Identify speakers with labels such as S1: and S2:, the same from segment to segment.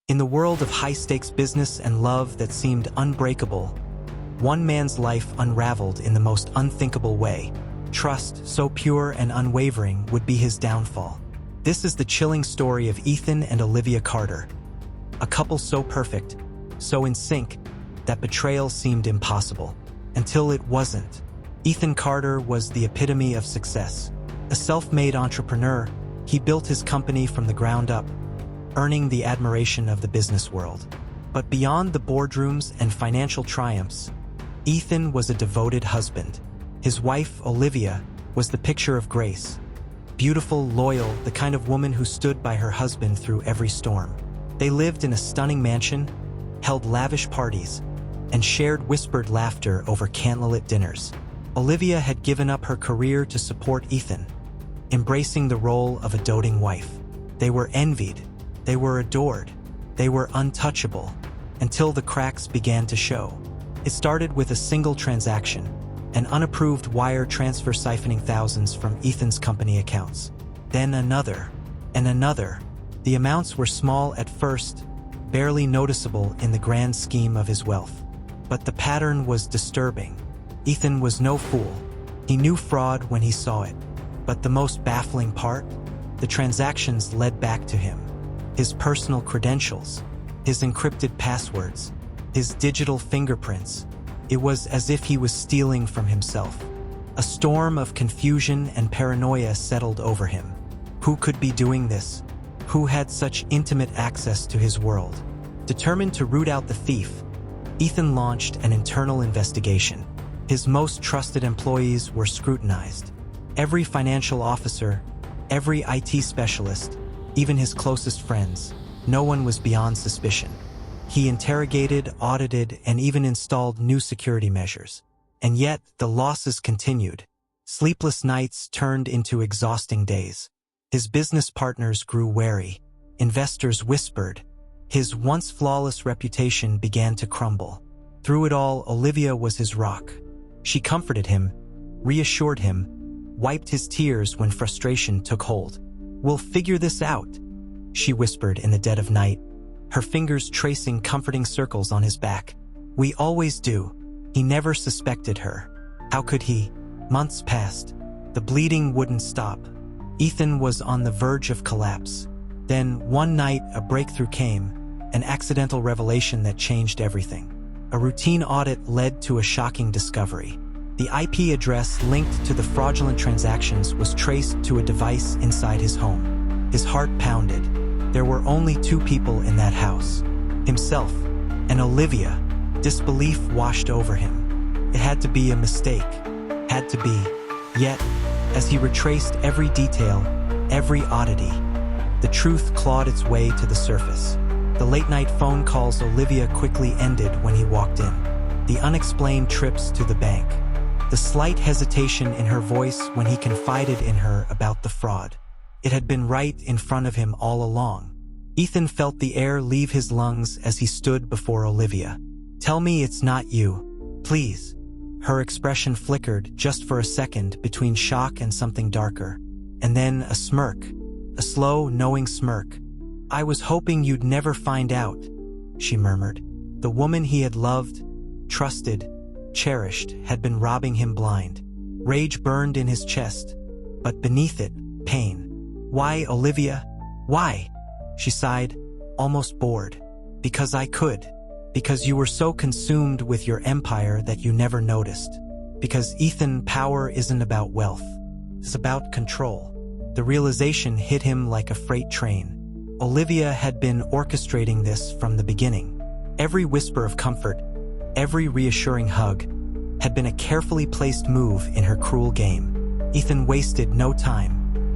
S1: In the world of high-stakes business and love that seemed unbreakable, one man's life unraveled in the most unthinkable way. Trust, so pure and unwavering, would be his downfall. This is the chilling story of Ethan and Olivia Carter, a couple so perfect, so in sync, that betrayal seemed impossible. Until it wasn't. Ethan Carter was the epitome of success. A self-made entrepreneur, he built his company from the ground up, earning the admiration of the business world. But beyond the boardrooms and financial triumphs, Ethan was a devoted husband. His wife, Olivia, was the picture of grace. Beautiful, loyal, the kind of woman who stood by her husband through every storm. They lived in a stunning mansion, held lavish parties, and shared whispered laughter over candlelit dinners. Olivia had given up her career to support Ethan, embracing the role of a doting wife. They were envied, they were adored, they were untouchable, until the cracks began to show. It started with a single transaction, an unapproved wire transfer siphoning thousands from Ethan's company accounts. Then another, and another. The amounts were small at first, barely noticeable in the grand scheme of his wealth. But the pattern was disturbing. Ethan was no fool. He knew fraud when he saw it. But the most baffling part? The transactions led back to him. His personal credentials, his encrypted passwords, his digital fingerprints. It was as if he was stealing from himself. A storm of confusion and paranoia settled over him. Who could be doing this? Who had such intimate access to his world? Determined to root out the thief, Ethan launched an internal investigation. His most trusted employees were scrutinized. Every financial officer, every IT specialist, even his closest friends, no one was beyond suspicion. He interrogated, audited, and even installed new security measures. And yet, the losses continued. Sleepless nights turned into exhausting days. His business partners grew wary. Investors whispered. His once flawless reputation began to crumble. Through it all, Olivia was his rock. She comforted him, reassured him, wiped his tears when frustration took hold. "We'll figure this out," she whispered in the dead of night, her fingers tracing comforting circles on his back. "We always do." He never suspected her. How could he? Months passed. The bleeding wouldn't stop. Ethan was on the verge of collapse. Then, one night, a breakthrough came, an accidental revelation that changed everything. A routine audit led to a shocking discovery. The IP address linked to the fraudulent transactions was traced to a device inside his home. His heart pounded. There were only two people in that house, himself and Olivia. Disbelief washed over him. It had to be a mistake. Had to be. Yet, as he retraced every detail, every oddity, the truth clawed its way to the surface. The late-night phone calls Olivia quickly ended when he walked in. The unexplained trips to the bank. The slight hesitation in her voice when he confided in her about the fraud. It had been right in front of him all along. Ethan felt the air leave his lungs as he stood before Olivia. "Tell me it's not you, please." Her expression flickered just for a second between shock and something darker. And then a smirk. A slow, knowing smirk. "I was hoping you'd never find out," she murmured. The woman he had loved, trusted, cherished, had been robbing him blind. Rage burned in his chest, but beneath it, pain. "Why, Olivia? Why?" she sighed, almost bored. "Because I could. Because you were so consumed with your empire that you never noticed. Because, Ethan, power isn't about wealth. It's about control." The realization hit him like a freight train. Olivia had been orchestrating this from the beginning. Every whisper of comfort, every reassuring hug, had been a carefully placed move in her cruel game. Ethan wasted no time.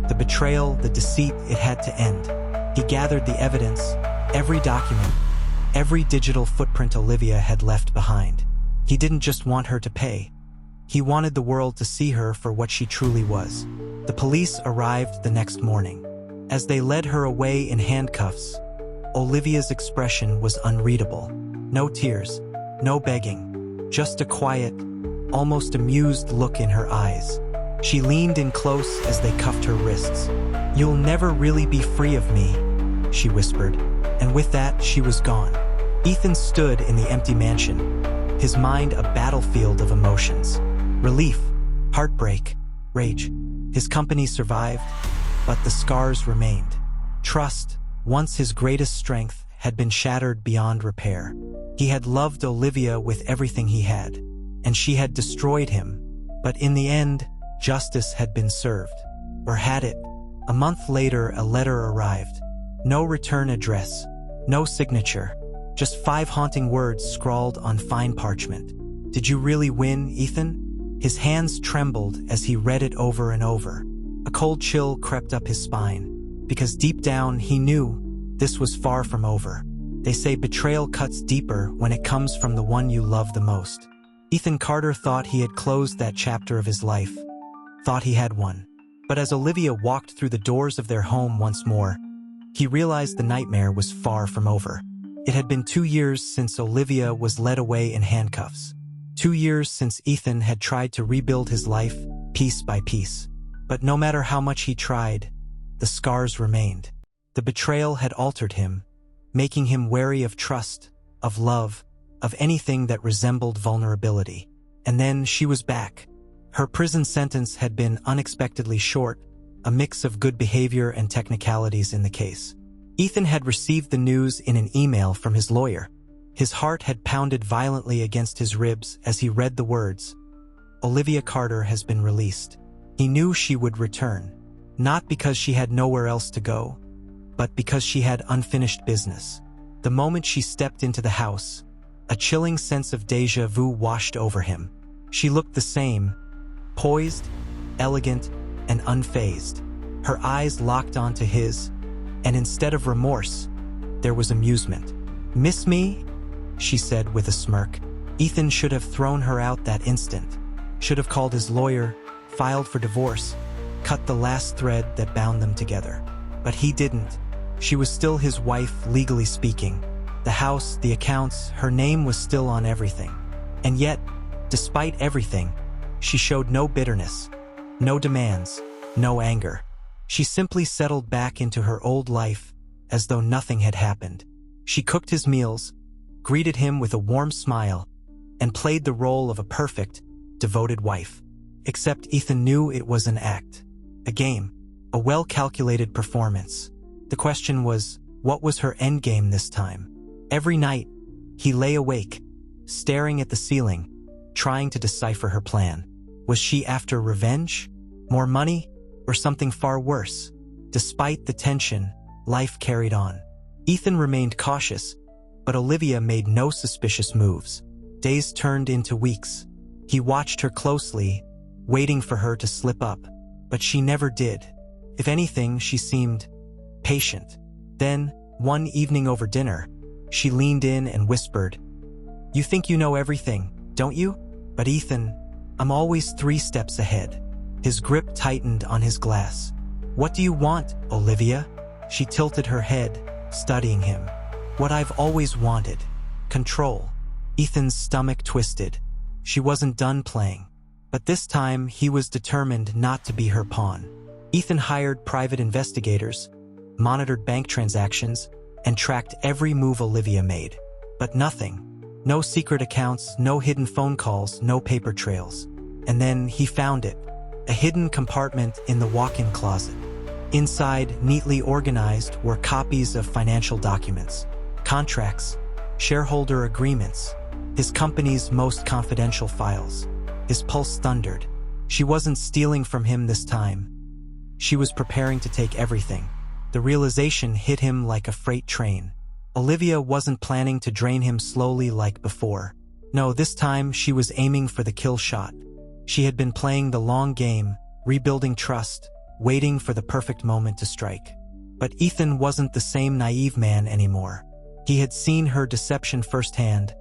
S1: The betrayal, the deceit, it had to end. He gathered the evidence, every document, every digital footprint Olivia had left behind. He didn't just want her to pay. He wanted the world to see her for what she truly was. The police arrived the next morning. As they led her away in handcuffs, Olivia's expression was unreadable. No tears, no begging, just a quiet, almost amused look in her eyes. She leaned in close as they cuffed her wrists. "You'll never really be free of me," she whispered. And with that, she was gone. Ethan stood in the empty mansion, his mind a battlefield of emotions. Relief, heartbreak, rage. His company survived, but the scars remained. Trust, once his greatest strength, had been shattered beyond repair. He had loved Olivia with everything he had, and she had destroyed him. But in the end, justice had been served. Or had it? A month later, a letter arrived. No return address, no signature, just 5 haunting words scrawled on fine parchment. Did you really win, Ethan? His hands trembled as he read it over and over. A cold chill crept up his spine, because deep down he knew this was far from over. They say betrayal cuts deeper when it comes from the one you love the most. Ethan Carter thought he had closed that chapter of his life, thought he had won. But as Olivia walked through the doors of their home once more, he realized the nightmare was far from over. It had been 2 years since Olivia was led away in handcuffs. 2 years since Ethan had tried to rebuild his life, piece by piece. But no matter how much he tried, the scars remained. The betrayal had altered him, making him wary of trust, of love, of anything that resembled vulnerability. And then she was back. Her prison sentence had been unexpectedly short, a mix of good behavior and technicalities in the case. Ethan had received the news in an email from his lawyer. His heart had pounded violently against his ribs as he read the words, "Olivia Carter has been released." He knew she would return, not because she had nowhere else to go, but because she had unfinished business. The moment she stepped into the house, a chilling sense of déjà vu washed over him. She looked the same, poised, elegant, and unfazed. Her eyes locked onto his, and instead of remorse, there was amusement. "Miss me?" she said with a smirk. Ethan should have thrown her out that instant, should have called his lawyer, filed for divorce, cut the last thread that bound them together. But he didn't. She was still his wife, legally speaking. The house, the accounts, her name was still on everything. And yet, despite everything, she showed no bitterness, no demands, no anger. She simply settled back into her old life as though nothing had happened. She cooked his meals, greeted him with a warm smile, and played the role of a perfect, devoted wife. Except Ethan knew it was an act, a game, a well-calculated performance. The question was, what was her endgame this time? Every night, he lay awake, staring at the ceiling, trying to decipher her plan. Was she after revenge, more money, or something far worse? Despite the tension, life carried on. Ethan remained cautious, but Olivia made no suspicious moves. Days turned into weeks. He watched her closely, waiting for her to slip up, but she never did. If anything, she seemed patient. Then, one evening over dinner, she leaned in and whispered, "You think you know everything, don't you? But Ethan, I'm always 3 steps ahead." His grip tightened on his glass. "What do you want, Olivia?" She tilted her head, studying him. "What I've always wanted. Control." Ethan's stomach twisted. She wasn't done playing. But this time, he was determined not to be her pawn. Ethan hired private investigators, monitored bank transactions, and tracked every move Olivia made. But nothing. No secret accounts, no hidden phone calls, no paper trails. And then he found it. A hidden compartment in the walk-in closet. Inside, neatly organized, were copies of financial documents, contracts, shareholder agreements, his company's most confidential files. His pulse thundered. She wasn't stealing from him this time. She was preparing to take everything. The realization hit him like a freight train. Olivia wasn't planning to drain him slowly like before. No, this time she was aiming for the kill shot. She had been playing the long game, rebuilding trust, waiting for the perfect moment to strike. But Ethan wasn't the same naive man anymore. He had seen her deception firsthand,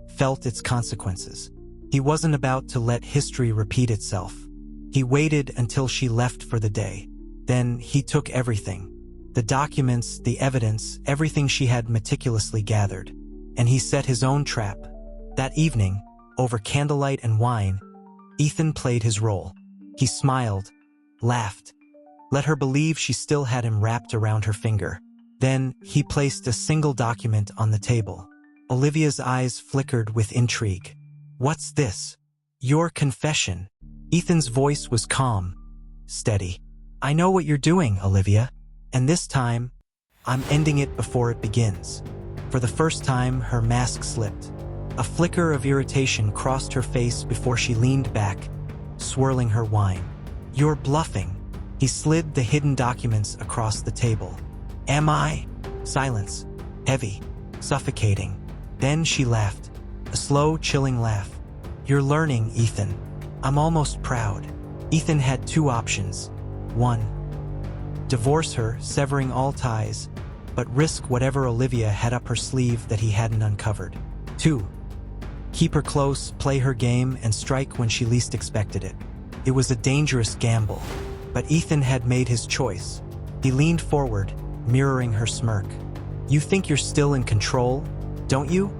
S1: felt its consequences. He wasn't about to let history repeat itself. He waited until she left for the day. Then he took everything. The documents, the evidence, everything she had meticulously gathered. And he set his own trap. That evening, over candlelight and wine, Ethan played his role. He smiled, laughed, let her believe she still had him wrapped around her finger. Then, he placed a single document on the table. Olivia's eyes flickered with intrigue. "What's this?" "Your confession." Ethan's voice was calm, steady. "I know what you're doing, Olivia. And this time, I'm ending it before it begins." For the first time, her mask slipped. A flicker of irritation crossed her face before she leaned back, swirling her wine. "You're bluffing." He slid the hidden documents across the table. "Am I?" Silence. Heavy. Suffocating. Then she laughed. A slow, chilling laugh. "You're learning, Ethan. I'm almost proud." Ethan had two options. One, divorce her, severing all ties, but risk whatever Olivia had up her sleeve that he hadn't uncovered. Two, keep her close, play her game, and strike when she least expected it. It was a dangerous gamble, but Ethan had made his choice. He leaned forward, mirroring her smirk. "You think you're still in control, don't you?"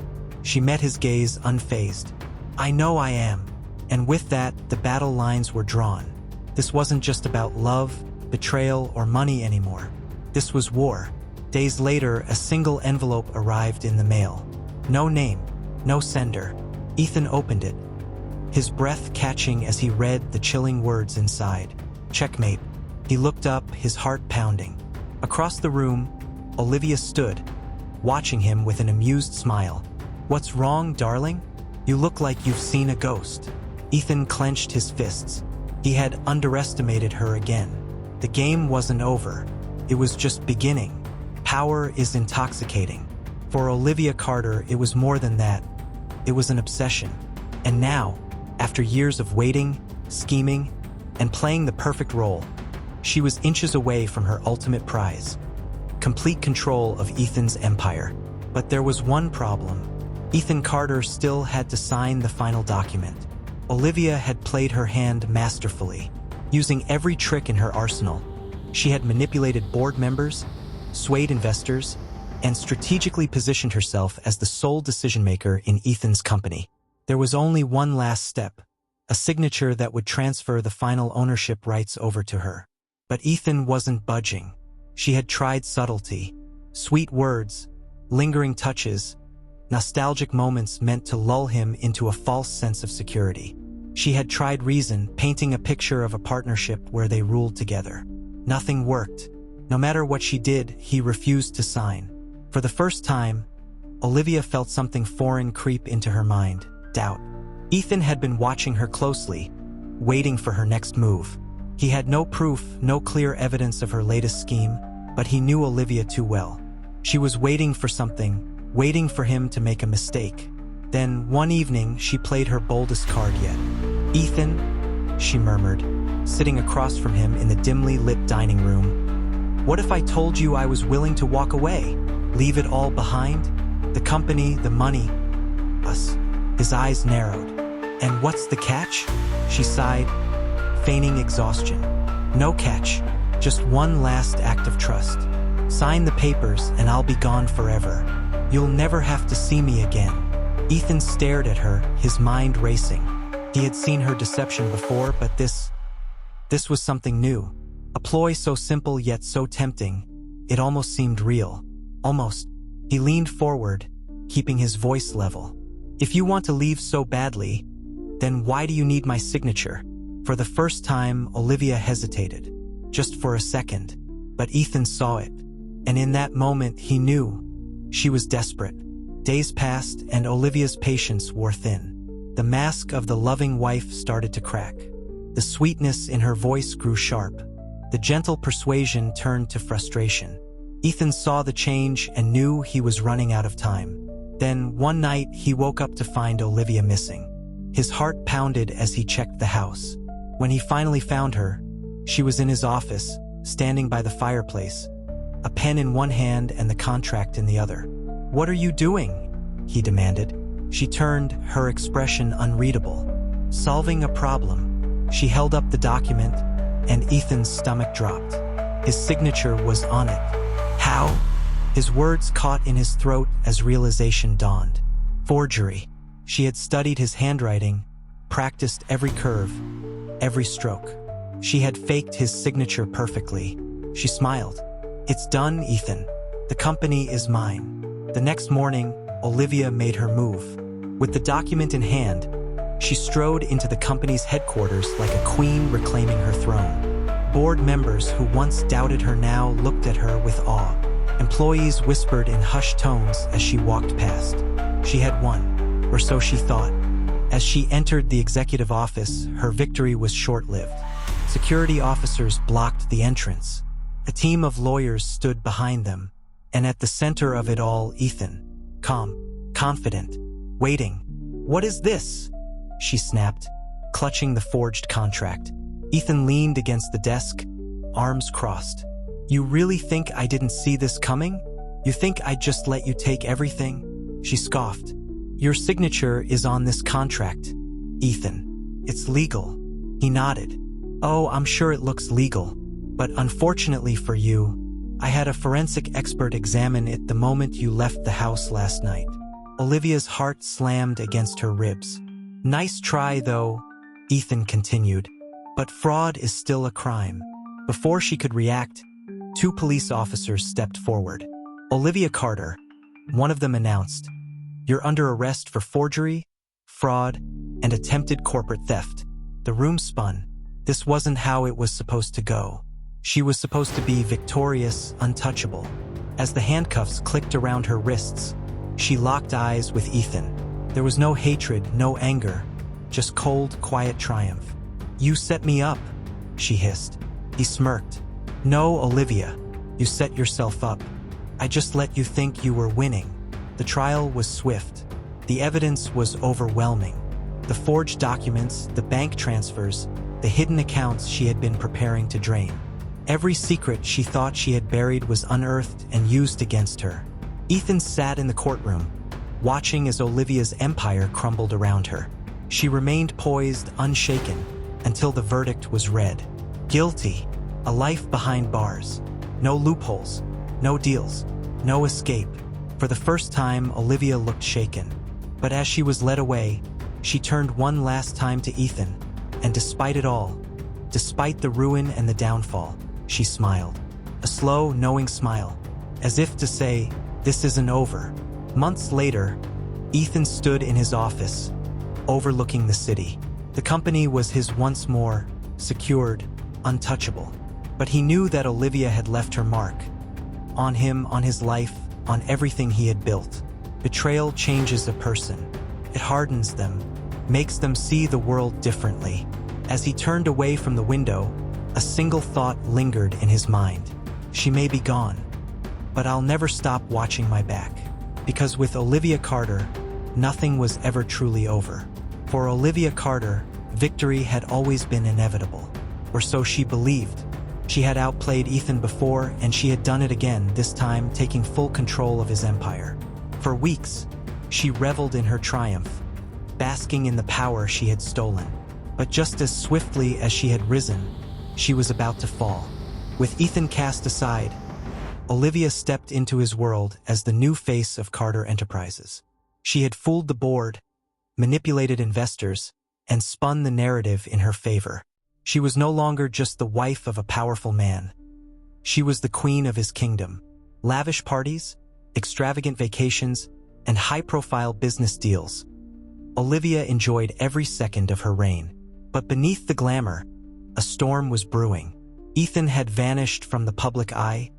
S1: She met his gaze unfazed. "I know I am." And with that, the battle lines were drawn. This wasn't just about love, betrayal, or money anymore. This was war. Days later, a single envelope arrived in the mail. No name, no sender. Ethan opened it, his breath catching as he read the chilling words inside. "Checkmate." He looked up, his heart pounding. Across the room, Olivia stood, watching him with an amused smile. "What's wrong, darling? You look like you've seen a ghost." Ethan clenched his fists. He had underestimated her again. The game wasn't over. It was just beginning. Power is intoxicating. For Olivia Carter, it was more than that. It was an obsession. And now, after years of waiting, scheming, and playing the perfect role, she was inches away from her ultimate prize. Complete control of Ethan's empire. But there was one problem. Ethan Carter still had to sign the final document. Olivia had played her hand masterfully, using every trick in her arsenal. She had manipulated board members, swayed investors, and strategically positioned herself as the sole decision-maker in Ethan's company. There was only one last step, a signature that would transfer the final ownership rights over to her. But Ethan wasn't budging. She had tried subtlety, sweet words, lingering touches, nostalgic moments meant to lull him into a false sense of security. She had tried reason, painting a picture of a partnership where they ruled together. Nothing worked. No matter what she did, he refused to sign. For the first time, Olivia felt something foreign creep into her mind, doubt. Ethan had been watching her closely, waiting for her next move. He had no proof, no clear evidence of her latest scheme, but he knew Olivia too well. She was waiting for something, waiting for him to make a mistake. Then, one evening, she played her boldest card yet. "Ethan," she murmured, sitting across from him in the dimly lit dining room. "What if I told you I was willing to walk away, leave it all behind? The company, the money, us." His eyes narrowed. "And what's the catch?" She sighed, feigning exhaustion. "No catch, just one last act of trust. Sign the papers and I'll be gone forever. You'll never have to see me again." Ethan stared at her, his mind racing. He had seen her deception before, but this was something new. A ploy so simple yet so tempting, it almost seemed real. Almost. He leaned forward, keeping his voice level. "If you want to leave so badly, then why do you need my signature?" For the first time, Olivia hesitated. Just for a second. But Ethan saw it. And in that moment, he knew. She was desperate. Days passed, and Olivia's patience wore thin. The mask of the loving wife started to crack. The sweetness in her voice grew sharp. The gentle persuasion turned to frustration. Ethan saw the change and knew he was running out of time. Then, one night, he woke up to find Olivia missing. His heart pounded as he checked the house. When he finally found her, she was in his office, standing by the fireplace, a pen in one hand and the contract in the other. "What are you doing?" he demanded. She turned, her expression unreadable. "Solving a problem." She held up the document, and Ethan's stomach dropped. His signature was on it. "How?" His words caught in his throat as realization dawned. Forgery. She had studied his handwriting, practiced every curve, every stroke. She had faked his signature perfectly. She smiled. "It's done, Ethan. The company is mine. The next morning, Olivia made her move. With the document in hand, she strode into the company's headquarters like a queen reclaiming her throne. Board members who once doubted her now looked at her with awe. Employees whispered in hushed tones as she walked past. She had won, or so she thought. As she entered the executive office, her victory was short-lived. Security officers blocked the entrance. A team of lawyers stood behind them, and at the center of it all, Ethan. Calm, confident, waiting. "What is this?" she snapped, clutching the forged contract. Ethan leaned against the desk, arms crossed. "You really think I didn't see this coming? You think I'd just let you take everything?" She scoffed. "Your signature is on this contract, Ethan. It's legal." He nodded. "Oh, I'm sure it looks legal. But unfortunately for you, I had a forensic expert examine it the moment you left the house last night." Olivia's heart slammed against her ribs. "Nice try, though," Ethan continued. "But fraud is still a crime." Before she could react, 2 police officers stepped forward. "Olivia Carter," one of them announced. "You're under arrest for forgery, fraud, and attempted corporate theft." The room spun. This wasn't how it was supposed to go. She was supposed to be victorious, untouchable. As the handcuffs clicked around her wrists, she locked eyes with Ethan. There was no hatred, no anger, just cold, quiet triumph. "You set me up," she hissed. He smirked. "No, Olivia, you set yourself up. I just let you think you were winning." The trial was swift. The evidence was overwhelming. The forged documents, the bank transfers, the hidden accounts she had been preparing to drain. Every secret she thought she had buried was unearthed and used against her. Ethan sat in the courtroom, watching as Olivia's empire crumbled around her. She remained poised, unshaken, until the verdict was read. Guilty. A life behind bars. No loopholes. No deals. No escape. For the first time, Olivia looked shaken. But as she was led away, she turned one last time to Ethan, and despite it all, despite the ruin and the downfall, she smiled. A slow, knowing smile, as if to say, "This isn't over." Months later, Ethan stood in his office, overlooking the city. The company was his once more, secured, untouchable. But he knew that Olivia had left her mark. On him, on his life, on everything he had built. Betrayal changes a person. It hardens them, makes them see the world differently. As he turned away from the window, a single thought lingered in his mind. She may be gone, but I'll never stop watching my back. Because with Olivia Carter, nothing was ever truly over. For Olivia Carter, victory had always been inevitable. Or so she believed. She had outplayed Ethan before, and she had done it again, this time taking full control of his empire. For weeks, she reveled in her triumph, basking in the power she had stolen. But just as swiftly as she had risen, she was about to fall. With Ethan cast aside, Olivia stepped into his world as the new face of Carter Enterprises. She had fooled the board, manipulated investors, and spun the narrative in her favor. She was no longer just the wife of a powerful man. She was the queen of his kingdom. Lavish parties, extravagant vacations, and high-profile business deals. Olivia enjoyed every second of her reign. But beneath the glamour, a storm was brewing. Ethan had vanished from the public eye,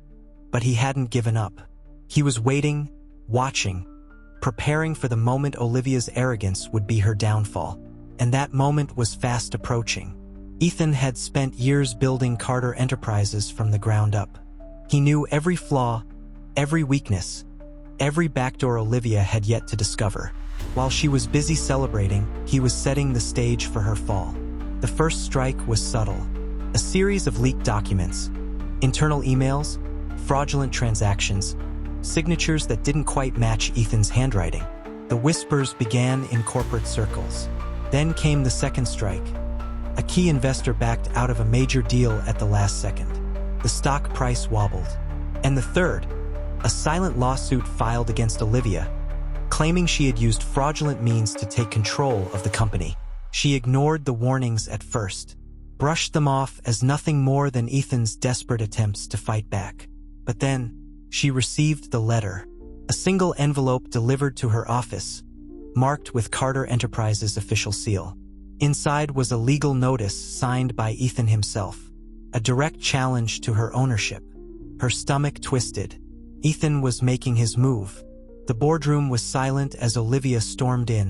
S1: but he hadn't given up. He was waiting, watching, preparing for the moment Olivia's arrogance would be her downfall. And that moment was fast approaching. Ethan had spent years building Carter Enterprises from the ground up. He knew every flaw, every weakness, every backdoor Olivia had yet to discover. While she was busy celebrating, he was setting the stage for her fall. The first strike was subtle. A series of leaked documents, internal emails, fraudulent transactions, signatures that didn't quite match Ethan's handwriting. The whispers began in corporate circles. Then came the second strike. A key investor backed out of a major deal at the last second. The stock price wobbled. And the third, a silent lawsuit filed against Olivia, claiming she had used fraudulent means to take control of the company. She ignored the warnings at first, brushed them off as nothing more than Ethan's desperate attempts to fight back. But then, She received the letter, a single envelope delivered to her office, marked with Carter Enterprises' official seal. Inside was a legal notice signed by Ethan himself, a direct challenge to her ownership. Her stomach twisted. Ethan was making his move. The boardroom was silent as Olivia stormed in,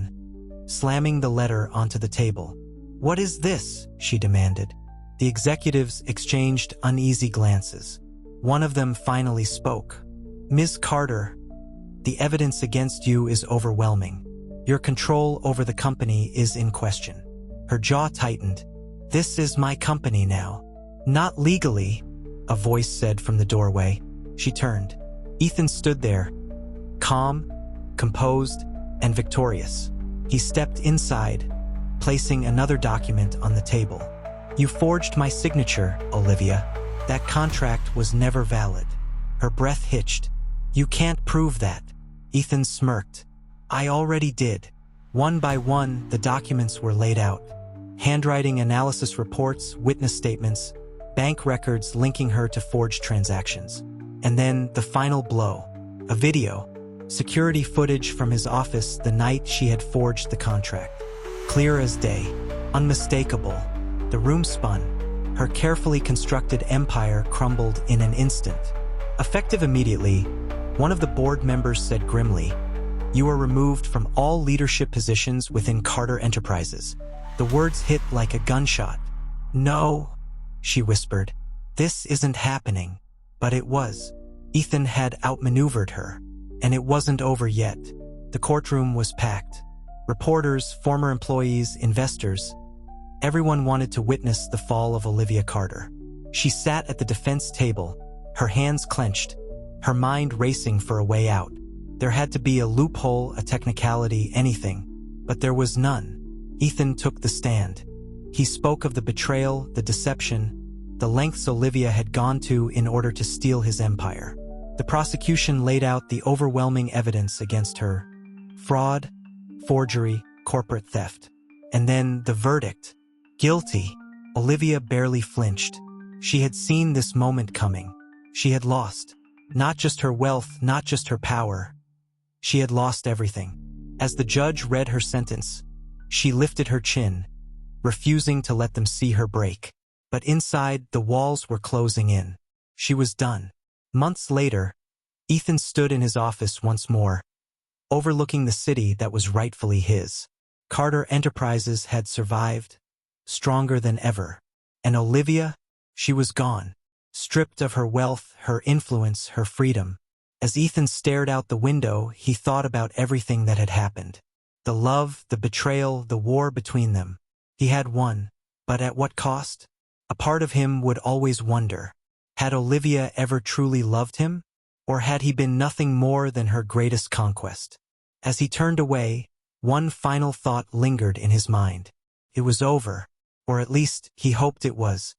S1: slamming the letter onto the table. "What is this?" she demanded. The executives exchanged uneasy glances. One of them finally spoke. "Ms. Carter, the evidence against you is overwhelming. Your control over the company is in question." Her jaw tightened. "This is my company now." "Not legally," a voice said from the doorway. She turned. Ethan stood there, calm, composed, and victorious. He stepped inside, placing another document on the table. "You forged my signature, Olivia. That contract was never valid." Her breath hitched. "You can't prove that." Ethan smirked. "I already did." One by one, the documents were laid out. Handwriting analysis reports, witness statements, bank records linking her to forged transactions. And then the final blow. A video. Security footage from his office the night she had forged the contract. Clear as day. Unmistakable. The room spun. Her carefully constructed empire crumbled in an instant. Effective immediately, one of the board members said grimly, "You are removed from all leadership positions within Carter Enterprises." The words hit like a gunshot. "No," she whispered. "This isn't happening." But it was. Ethan had outmaneuvered her. And it wasn't over yet. The courtroom was packed. Reporters, former employees, investors. Everyone wanted to witness the fall of Olivia Carter. She sat at the defense table, her hands clenched, her mind racing for a way out. There had to be a loophole, a technicality, anything. But there was none. Ethan took the stand. He spoke of the betrayal, the deception, the lengths Olivia had gone to in order to steal his empire. The prosecution laid out the overwhelming evidence against her: fraud, forgery, corporate theft. And then the verdict: guilty. Olivia barely flinched. She had seen this moment coming. She had lost. Not just her wealth, not just her power. She had lost everything. As the judge read her sentence, she lifted her chin, refusing to let them see her break. But inside, the walls were closing in. She was done. Months later, Ethan stood in his office once more, overlooking the city that was rightfully his. Carter Enterprises had survived, stronger than ever. And Olivia, she was gone, stripped of her wealth, her influence, her freedom. As Ethan stared out the window, he thought about everything that had happened. The love, the betrayal, the war between them. He had won, but at what cost? A part of him would always wonder, had Olivia ever truly loved him? Or had he been nothing more than her greatest conquest? As he turned away, one final thought lingered in his mind. It was over, or at least he hoped it was.